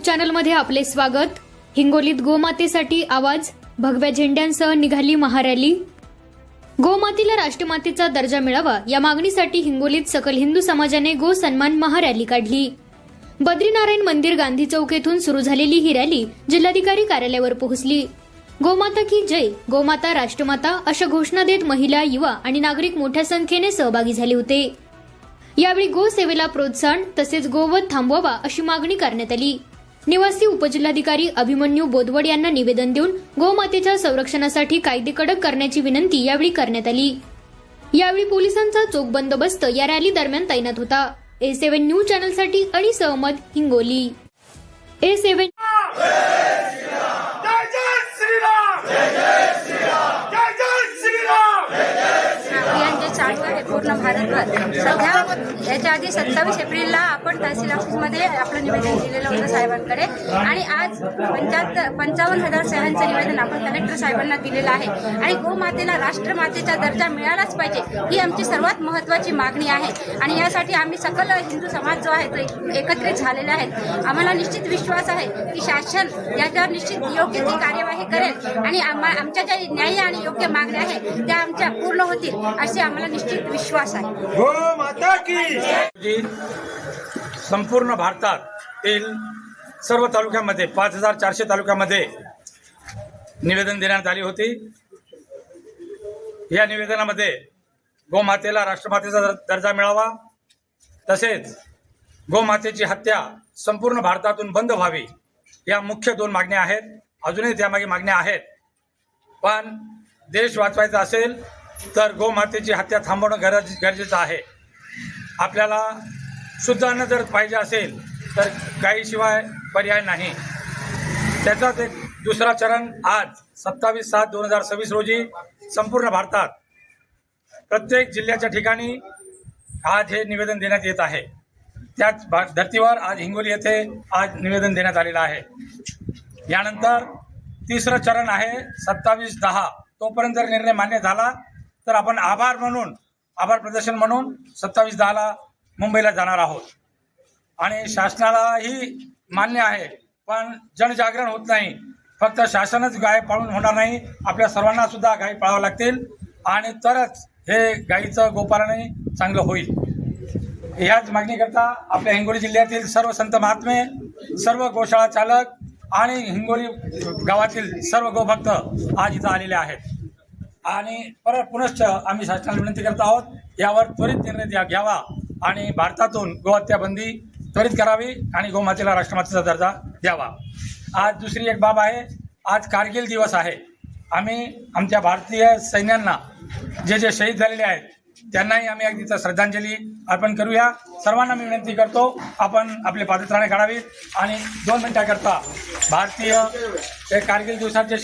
चॅनलमध्ये आपले स्वागत। हिंगोलीत गोमातेसाठी आवाज, भगव्या झेंड्यांसह निघाली महारॅली। गोमातेला राष्ट्रमातेचा दर्जा मिळावा या मागणीसाठी हिंगोलीत सकल हिंदू समाजाने गो सन्मान महारॅली काढली। बद्रीनारायण मंदिर गांधी चौक येथून सुरू झालेली ही रॅली जिल्हाधिकारी कार्यालयावर पोहोचली। गोमाता की जय, गोमाता राष्ट्रमाता अशा घोषणा देत महिला, युवा आणि नागरिक मोठ्या संख्येने सहभागी झाले होते। यावेळी गो सेवेला प्रोत्साहन तसेच गोवध थांबवावा अशी मागणी करण्यात आली। निवासी उपजिल्हाधिकारी अभिमन्यू बोदवड यांना निवेदन देऊन गोमातेच्या संरक्षणासाठी कायदे कडक करण्याची विनंती यावेळी करण्यात आली। यावेळी पोलिसांचा चोख बंदोबस्त या रॅली दरम्यान तैनात होता। A7 न्यूज चॅनलसाठी अनीस अहमद, हिंगोली। A7 चालू आहे पूर्ण भारतभर। सध्या याच्या आधी 27 एप्रिलला आपण तहसील ऑफिसमध्ये आपलं निवेदन दिलेलं होतं साहेबांकडे आणि आज 55,000 सह्यांचं निवेदन आपण कलेक्टर साहेबांना दिलेलं आहे। आणि गोमातेला राष्ट्रमातेचा दर्जा मिळालाच पाहिजे ही आमची सर्वात महत्त्वाची मागणी आहे। आणि यासाठी आम्ही सकल हिंदू समाज जो आहे तो एकत्रित झालेला आहे। आम्हाला निश्चित विश्वास आहे की शासन याच्यावर निश्चित योग्य ती कार्यवाही करेल आणि आमच्या ज्या न्याय्य आणि योग्य मागण्या आहेत त्या आमच्या पूर्ण होतील असे आम्हाला निश्चित विश्वास आहे। गो माता की संपूर्ण भारतातील सर्व तालुक्यामध्ये 5400 तालुक्यामध्ये निवेदन देण्यात आली होती। या निवेदनामध्ये गोमातेला राष्ट्रमातेचा दर्जा मिळावा तसेच गोमातेची हत्या संपूर्ण भारतातून बंद व्हावी या मुख्य 2 मागण्या आहेत। अजूनही त्यामागे मागण्या आहेत, पण देश वाचवायचा असेल तर गोमातेची हत्या थांबवणं गरजेचं आहे। आपल्याला शुद्ध अन्न जर पाहिजे असेल तर गायीशिवाय पर्याय नाही। त्याचाच एक दुसरा चरण आज 27/7/2026 रोजी संपूर्ण भारतात प्रत्येक जिल्ह्याच्या ठिकाणी आज हे निवेदन देण्यात येत आहे। त्याच धर्तीवर आज हिंगोली येथे आज निवेदन देण्यात आलेलं आहे। यानंतर तिसरं चरण आहे 27/10। तोपर्यंत जर निर्णय मान्य झाला तर आपण आभार प्रदर्शन म्हणून 27/10ला मुंबईला जाणार आहोत। आणि शासनालाही मान्य आहे, पण जनजागरण होत नाही। फक्त शासनच गाय पाळून होणार नाही, आपल्या सर्वांना सुद्धा गाय पाळावं लागतील आणि तरच हे गायीचं गोपालनही चांगलं होईल। ह्याच मागणीकरता आपल्या हिंगोली जिल्ह्यातील सर्व संत महात्मे, सर्व गोशाळा चालक आणि हिंगोली गावातील सर्व गोभक्त आज इथं आलेले आहेत। आणि पुनश्च आम्ही शासनाला विनंती करत आहोत यावर त्वरित निर्णय घ्यावा आणि भारतातून गोहत्या बंदी त्वरित करावी आणि गोमातेला राष्ट्रमातेचा दर्जा द्यावा। आज दुसरी एक बाब आहे, आज कारगिल दिवस आहे। आम्ही आमच्या भारतीय सैन्यांना जे शहीद झालेले आहेत त्यांनाही आम्ही अगदी श्रद्धांजली अर्पण करूया। सर्वांना मी विनंती करतो आपण आपले पादत्राणे काढावीत आणि 2 मिनिटाकरता भारतीय कारगिल दिवसाचे